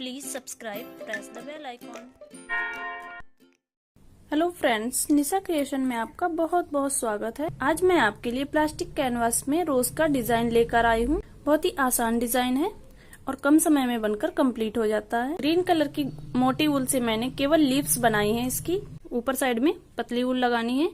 Please subscribe, press the bell icon. Hello friends, Nisha creation में आपका बहुत बहुत स्वागत है। आज मैं आपके लिए प्लास्टिक कैनवास में रोज का डिजाइन लेकर आई हूँ। बहुत ही आसान डिजाइन है और कम समय में बनकर कंप्लीट हो जाता है। ग्रीन कलर की मोटी वूल से मैंने केवल लीव्स बनाई हैं। इसकी ऊपर साइड में पतली वूल लगानी है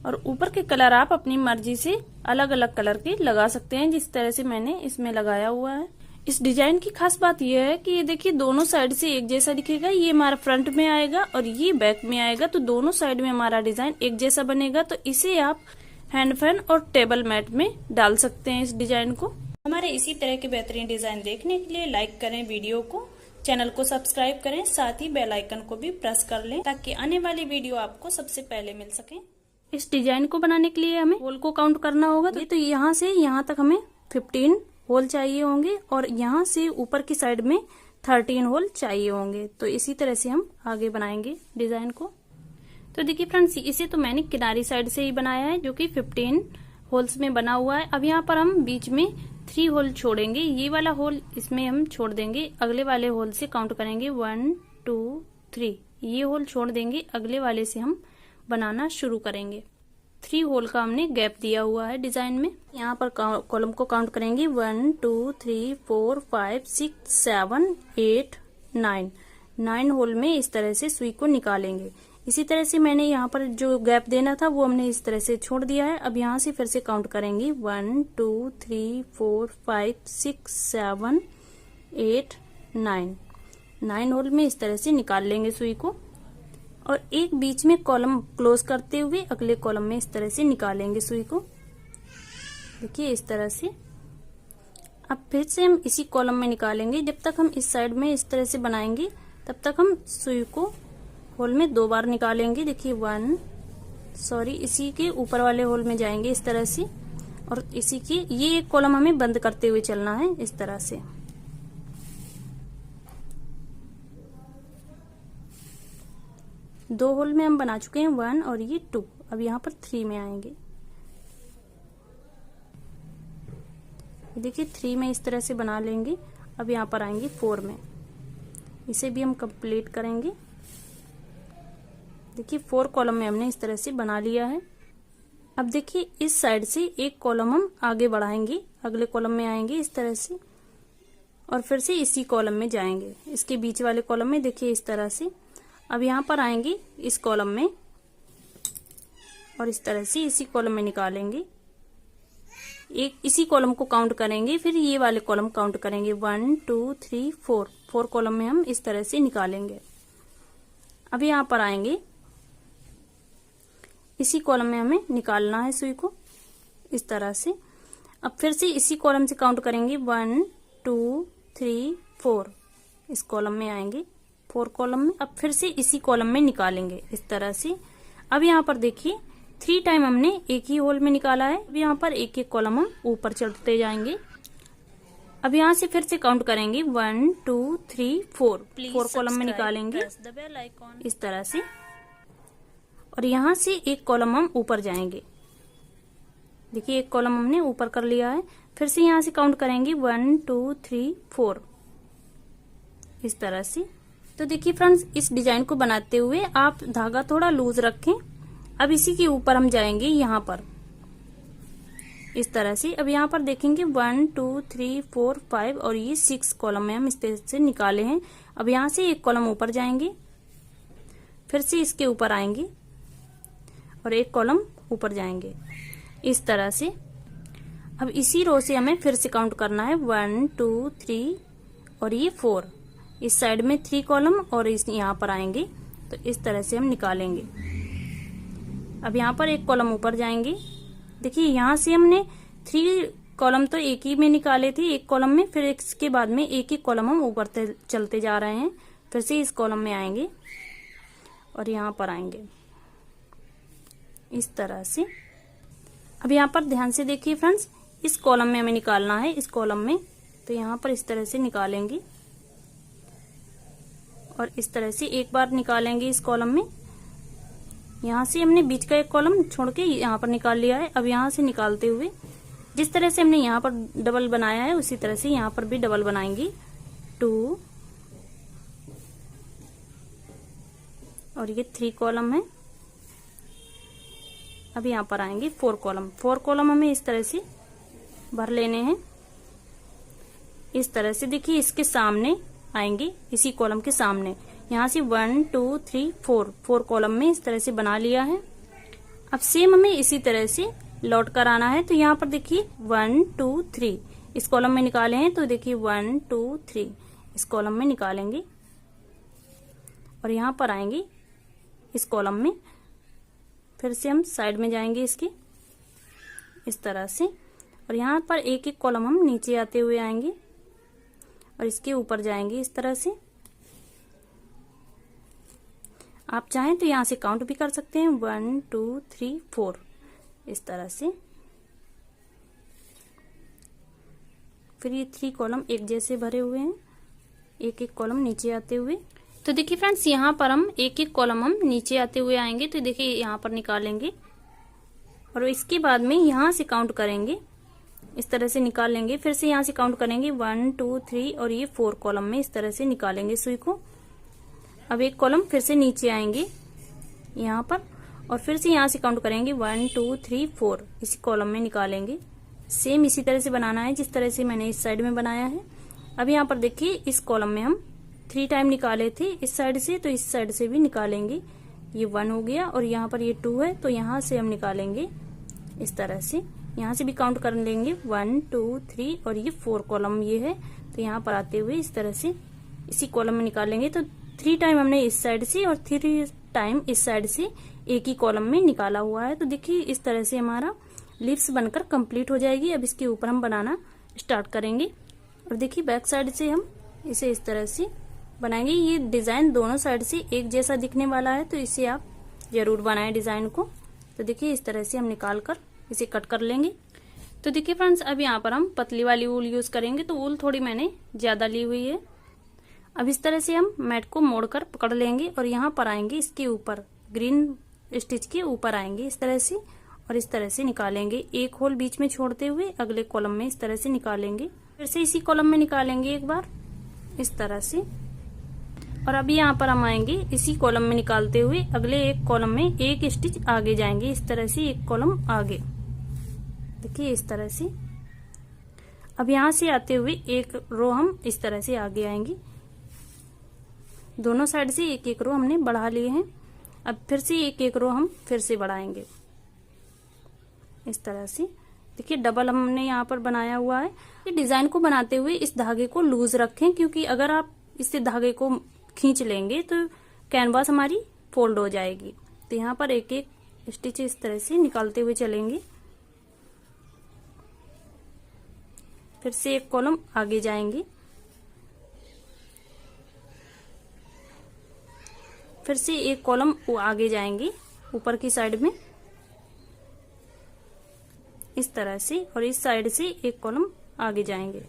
और ऊपर के कलर आप अपनी मर्जी से अलग अलग कलर के लगा सकते हैं, जिस तरह से मैंने इसमें लगाया हुआ है। इस डिजाइन की खास बात यह है कि ये देखिए दोनों साइड से एक जैसा दिखेगा। ये हमारा फ्रंट में आएगा और ये बैक में आएगा, तो दोनों साइड में हमारा डिजाइन एक जैसा बनेगा। तो इसे आप हैंड फैन और टेबल मैट में डाल सकते हैं इस डिजाइन को। हमारे इसी तरह के बेहतरीन डिजाइन देखने के लिए लाइक करें वीडियो को, चैनल को सब्सक्राइब करें, साथ ही बेल आइकन को भी प्रेस कर लें ताकि आने वाली वीडियो आपको सबसे पहले मिल सके। इस डिजाइन को बनाने के लिए हमें होल को काउंट करना होगा। तो यहाँ से यहाँ तक हमें 15 होल चाहिए होंगे और यहाँ से ऊपर की साइड में 13 होल चाहिए होंगे। तो इसी तरह से हम आगे बनाएंगे डिजाइन को। तो देखिए फ्रेंड्स, इसे तो मैंने किनारी साइड से ही बनाया है जो कि 15 होल्स में बना हुआ है। अब यहाँ पर हम बीच में 3 होल छोड़ेंगे। ये वाला होल इसमें हम छोड़ देंगे, अगले वाले होल से काउंट करेंगे 1 2 3। ये होल छोड़ देंगे, अगले वाले से हम बनाना शुरू करेंगे। 3 होल का हमने गैप दिया हुआ है डिजाइन में। यहाँ पर कॉलम को काउंट करेंगे 1 2 3 4 5 6 7 8 9। 9 होल में इस तरह से सुई को निकालेंगे। इसी तरह से मैंने यहाँ पर जो गैप देना था वो हमने इस तरह से छोड़ दिया है। अब यहाँ से फिर से काउंट करेंगे 1 2 3 4 5 6 7 8 9। 9 होल में इस तरह से निकाल लेंगे सुई को और एक बीच में कॉलम क्लोज करते हुए अगले कॉलम में इस तरह से निकालेंगे सुई को। देखिए इस तरह से। अब फिर से हम इसी कॉलम में निकालेंगे। जब तक हम इस साइड में इस तरह से बनाएंगे तब तक हम सुई को होल में 2 बार निकालेंगे। देखिए इसी के ऊपर वाले होल में जाएंगे इस तरह से और इसी के ये एक कॉलम हमें बंद करते हुए चलना है इस तरह से। दो होल में हम बना चुके हैं 1 और ये 2। अब यहाँ पर 3 में आएंगे। देखिए 3 में इस तरह से बना लेंगे। अब यहाँ पर आएंगे 4 में, इसे भी हम कंप्लीट करेंगे। देखिए 4 कॉलम में हमने इस तरह से बना लिया है। अब देखिए इस साइड से एक कॉलम हम आगे बढ़ाएंगे, अगले कॉलम में आएंगे इस तरह से और फिर से इसी कॉलम में जाएंगे, इसके बीच वाले कॉलम में। देखिए इस तरह से। अब यहाँ पर आएंगे इस कॉलम में और इस तरह से इसी कॉलम में निकालेंगे। एक इसी कॉलम को काउंट करेंगे, फिर ये वाले कॉलम काउंट करेंगे 1 2 3 4। 4 कॉलम में हम इस तरह से निकालेंगे। अब यहाँ पर आएंगे, इसी कॉलम में हमें निकालना है सुई को इस तरह से। अब फिर से इसी कॉलम से काउंट करेंगे 1 2 3 4। इस कॉलम में आएंगे 4 कॉलम में। अब फिर से इसी कॉलम में निकालेंगे इस तरह से। अब यहाँ पर देखिए 3 टाइम हमने एक ही होल में निकाला है। अब यहाँ पर एक एक कॉलम हम ऊपर चढ़ते जाएंगे। अब यहाँ से फिर से काउंट करेंगे 1 2 3 4। 4 कॉलम में निकालेंगे इस तरह से और यहाँ से एक कॉलम हम ऊपर जाएंगे। देखिए एक कॉलम हमने ऊपर कर लिया है। फिर से यहाँ से काउंट करेंगे 1 2 3 4 इस तरह से। तो देखिए फ्रेंड्स, इस डिजाइन को बनाते हुए आप धागा थोड़ा लूज रखें। अब इसी के ऊपर हम जाएंगे यहाँ पर इस तरह से। अब यहाँ पर देखेंगे 1 2 3 4 5 और ये 6 कॉलम में हम इस तरह से निकाले हैं। अब यहाँ से एक कॉलम ऊपर जाएंगे, फिर से इसके ऊपर आएंगे और एक कॉलम ऊपर जाएंगे इस तरह से। अब इसी रो से हमें फिर से काउंट करना है 1 2 3 और ये 4। इस साइड में 3 कॉलम और इस यहाँ पर आएंगे, तो इस तरह से हम निकालेंगे। अब यहाँ पर एक कॉलम ऊपर जाएंगे। देखिए यहाँ से हमने 3 कॉलम तो एक ही में निकाले थे, एक कॉलम में। फिर इसके बाद में एक एक कॉलम हम ऊपर चलते जा रहे हैं। फिर से इस कॉलम में आएंगे और यहाँ पर आएंगे इस तरह से। अब यहाँ पर ध्यान से देखिए फ्रेंड्स, इस कॉलम में हमें निकालना है, इस कॉलम में। तो यहाँ पर इस तरह से निकालेंगे और इस तरह से एक बार निकालेंगे इस कॉलम में। यहाँ से हमने बीच का एक कॉलम छोड़ के यहाँ पर निकाल लिया है। अब यहाँ से निकालते हुए जिस तरह से हमने यहाँ पर डबल बनाया है उसी तरह से यहाँ पर भी डबल बनाएंगे। 2 और ये 3 कॉलम है। अब यहाँ पर आएंगे 4 कॉलम। 4 कॉलम हमें इस तरह से भर लेने हैं। इस तरह से देखिए इसके सामने आएंगे, इसी कॉलम के सामने। यहाँ से 1 2 3 4 कॉलम में इस तरह से बना लिया है। अब सेम हमें इसी तरह से लौट कर आना है। तो यहाँ पर देखिए 1 2 3 इस कॉलम में निकाले हैं, तो देखिए 1 2 3 इस कॉलम में निकालेंगे और यहाँ पर आएंगे इस कॉलम में। फिर से हम साइड में जाएंगे इसके इस तरह से, और यहाँ पर एक एक कॉलम हम नीचे आते हुए आएंगे और इसके ऊपर जाएंगे इस तरह से। आप चाहें तो यहाँ से काउंट भी कर सकते हैं, 1 2 3 4 इस तरह से। फिर ये 3 कॉलम एक जैसे भरे हुए हैं, एक एक कॉलम नीचे आते हुए। तो देखिए फ्रेंड्स, यहाँ पर हम एक एक कॉलम हम नीचे आते हुए आएंगे। तो देखिए यहाँ पर निकालेंगे और इसके बाद में यहाँ से काउंट करेंगे, इस तरह से निकाल लेंगे। फिर से यहाँ से काउंट करेंगे 1 2 3 और ये 4 कॉलम में इस तरह से निकालेंगे सुई को। अब एक कॉलम फिर से नीचे आएंगे यहाँ पर और फिर से यहाँ से काउंट करेंगे 1 2 3 4 इसी कॉलम में निकालेंगे। सेम इसी तरह से बनाना है जिस तरह से मैंने इस साइड में बनाया है। अब यहाँ पर देखिए इस कॉलम में हम 3 टाइम निकाले थे इस साइड से, तो इस साइड से भी निकालेंगे। ये 1 हो गया और यहाँ पर ये 2 है, तो यहाँ से हम निकालेंगे इस तरह से। यहाँ से भी काउंट कर लेंगे 1 2 3 और ये 4 कॉलम ये है, तो यहाँ पर आते हुए इस तरह से इसी कॉलम में निकालेंगे। तो 3 टाइम हमने इस साइड से और 3 टाइम इस साइड से एक ही कॉलम में निकाला हुआ है। तो देखिए इस तरह से हमारा लिप्स बनकर कंप्लीट हो जाएगी। अब इसके ऊपर हम बनाना स्टार्ट करेंगे और देखिए बैक साइड से हम इसे इस तरह से बनाएंगे। ये डिजाइन दोनों साइड से एक जैसा दिखने वाला है, तो इसे आप जरूर बनाएं डिजाइन को। तो देखिए इस तरह से हम निकाल कर इसे कट कर लेंगे। तो देखिए फ्रेंड्स, अब यहाँ पर हम पतली वाली ऊल यूज करेंगे, तो ऊल थोड़ी मैंने ज्यादा ली हुई है। अब इस तरह से हम मैट को मोड़कर पकड़ लेंगे और यहाँ पर आएंगे इसके ऊपर, ग्रीन स्टिच के ऊपर आएंगे इस तरह से और इस तरह से निकालेंगे। एक होल बीच में छोड़ते हुए अगले कॉलम में इस तरह से निकालेंगे। फिर से इसी कॉलम में निकालेंगे एक बार इस तरह से, और अभी यहाँ पर हम आएंगे इसी कॉलम में निकालते हुए अगले एक कॉलम में एक स्टिच आगे जाएंगे इस तरह से, एक कॉलम आगे। देखिए इस तरह से। अब यहाँ से आते हुए एक रो हम इस तरह से आगे आएंगे। दोनों साइड से एक एक रो हमने बढ़ा लिए हैं। अब फिर से एक एक रो हम फिर से बढ़ाएंगे इस तरह से। देखिए डबल हमने यहाँ पर बनाया हुआ है। ये डिजाइन को बनाते हुए इस धागे को लूज रखें, क्योंकि अगर आप इससे धागे को खींच लेंगे तो कैनवास हमारी फोल्ड हो जाएगी। तो यहाँ पर एक एक स्टिच इस तरह से निकालते हुए चलेंगे। फिर से एक कॉलम आगे जाएंगे, फिर से एक कॉलम आगे जाएंगे ऊपर की साइड में इस तरह से, और इस साइड से एक कॉलम आगे जाएंगे।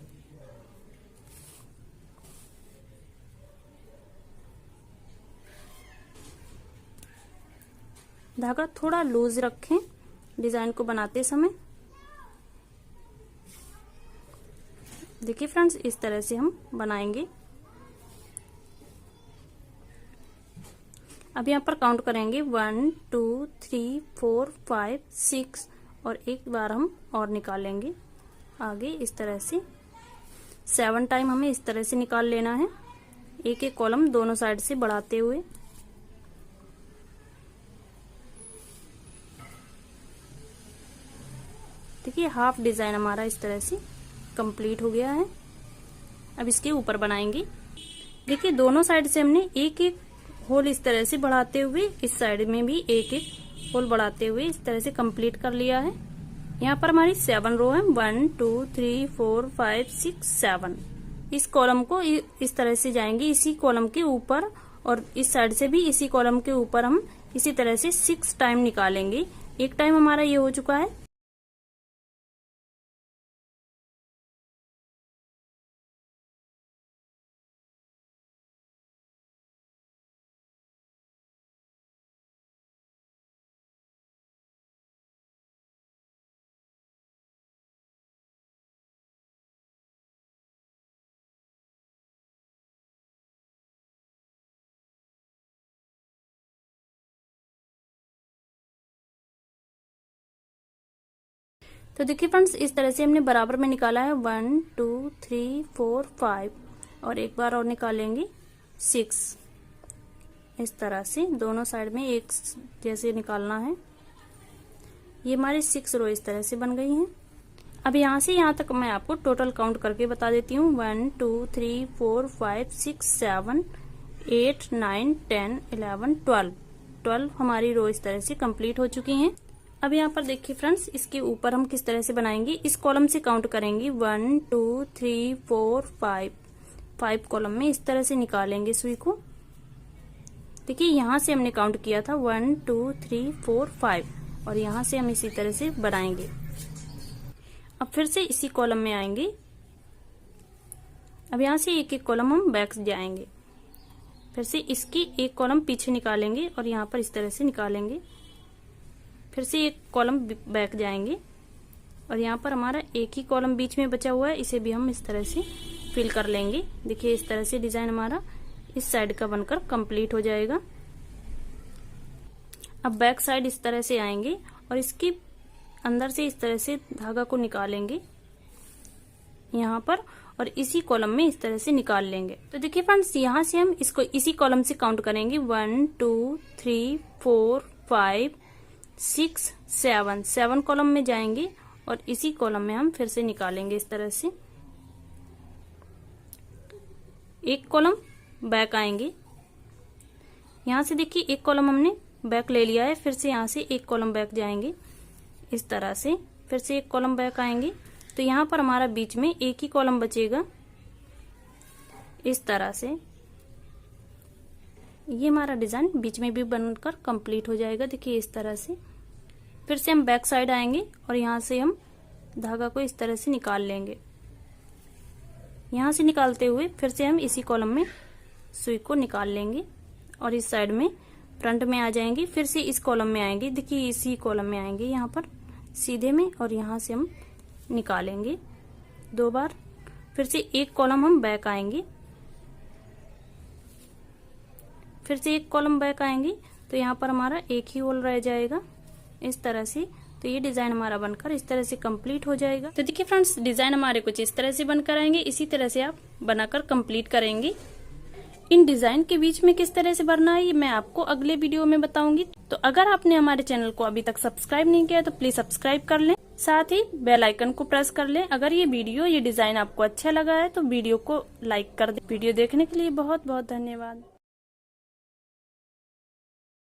धागा थोड़ा लूज रखें डिजाइन को बनाते समय। देखिए फ्रेंड्स, इस तरह से हम बनाएंगे। अब यहाँ पर काउंट करेंगे 1 2 3 4 5 6 और एक बार हम और निकालेंगे आगे इस तरह से। 7 टाइम हमें इस तरह से निकाल लेना है, एक एक कॉलम दोनों साइड से बढ़ाते हुए। देखिए हाफ डिजाइन हमारा इस तरह से कंप्लीट हो गया है। अब इसके ऊपर बनाएंगे। देखिए दोनों साइड से हमने एक एक होल इस तरह से बढ़ाते हुए, इस साइड में भी एक एक होल बढ़ाते हुए इस तरह से कंप्लीट कर लिया है। यहाँ पर हमारी 7 रो है, 1 2 3 4 5 6 7। इस कॉलम को इस तरह से जाएंगे इसी कॉलम के ऊपर, और इस साइड से भी इसी कॉलम के ऊपर हम इसी तरह से 6 टाइम निकालेंगे। एक टाइम हमारा ये हो चुका है। तो देखिए फ्रेंड्स, इस तरह से हमने बराबर में निकाला है 1 2 3 4 5 और एक बार और निकालेंगे 6। इस तरह से दोनों साइड में एक जैसे निकालना है। ये हमारी 6 रो इस तरह से बन गई हैं। अब यहाँ से यहाँ तक मैं आपको टोटल काउंट करके बता देती हूँ। 1 2 3 4 5 6 7 8 9 10 11 12 हमारी रो इस तरह से कंप्लीट हो चुकी हैं। अब यहाँ पर देखिए फ्रेंड्स, इसके ऊपर हम किस तरह से बनाएंगे। इस कॉलम से काउंट करेंगे 1 2 3 4 5 कॉलम में इस तरह से निकालेंगे सुई को। देखिए यहाँ से हमने काउंट किया था 1 2 3 4 5 और यहाँ से हम इसी तरह से बनाएंगे। अब फिर से इसी कॉलम में आएंगे। अब यहाँ से एक एक कॉलम हम बैक जाएंगे। फिर से इसकी एक कॉलम पीछे निकालेंगे और यहाँ पर इस तरह से निकालेंगे। फिर से एक कॉलम बैक जाएंगे और यहाँ पर हमारा एक ही कॉलम बीच में बचा हुआ है, इसे भी हम इस तरह से फिल कर लेंगे। देखिए इस तरह से डिजाइन हमारा इस साइड का बनकर कंप्लीट हो जाएगा। अब बैक साइड इस तरह से आएंगे और इसकी अंदर से इस तरह से धागा को निकालेंगे यहाँ पर और इसी कॉलम में इस तरह से निकाल लेंगे। तो देखिए फ्रेंड्स, यहाँ से हम इसको इसी कॉलम से काउंट करेंगे 1 2 3 4 5 6 7 कॉलम में जाएंगे और इसी कॉलम में हम फिर से निकालेंगे इस तरह से। एक कॉलम बैक आएंगे। यहाँ से देखिए एक कॉलम हमने बैक ले लिया है। फिर से यहाँ से एक कॉलम बैक जाएंगे इस तरह से। फिर से एक कॉलम बैक आएंगे तो यहाँ पर हमारा बीच में एक ही कॉलम बचेगा इस तरह से। ये हमारा डिजाइन बीच में भी बनकर कंप्लीट हो जाएगा। देखिए इस तरह से। फिर से हम बैक साइड आएंगे और यहाँ से हम धागा को इस तरह से निकाल लेंगे। यहाँ से निकालते हुए फिर से हम इसी कॉलम में सुई को निकाल लेंगे और इस साइड में फ्रंट में आ जाएंगे। फिर से इस कॉलम में आएंगे। देखिए इसी कॉलम में आएंगे यहाँ पर सीधे में और यहाँ से हम निकालेंगे 2 बार। फिर से एक कॉलम हम बैक आएंगे। फिर से एक कॉलम बैक आएंगे तो यहाँ पर हमारा एक ही होल रह जाएगा इस तरह से। तो ये डिजाइन हमारा बनकर इस तरह से कंप्लीट हो जाएगा। तो देखिए फ्रेंड्स, डिजाइन हमारे कुछ इस तरह से बनकर आएंगे। इसी तरह से आप बनाकर कंप्लीट करेंगे। इन डिजाइन के बीच में किस तरह से भरना है ये मैं आपको अगले वीडियो में बताऊंगी। तो अगर आपने हमारे चैनल को अभी तक सब्सक्राइब नहीं किया तो प्लीज सब्सक्राइब कर लें, साथ ही बेल आइकन को प्रेस कर लें। अगर ये डिजाइन आपको अच्छा लगा है तो वीडियो को लाइक कर दें। वीडियो देखने के लिए बहुत बहुत धन्यवाद।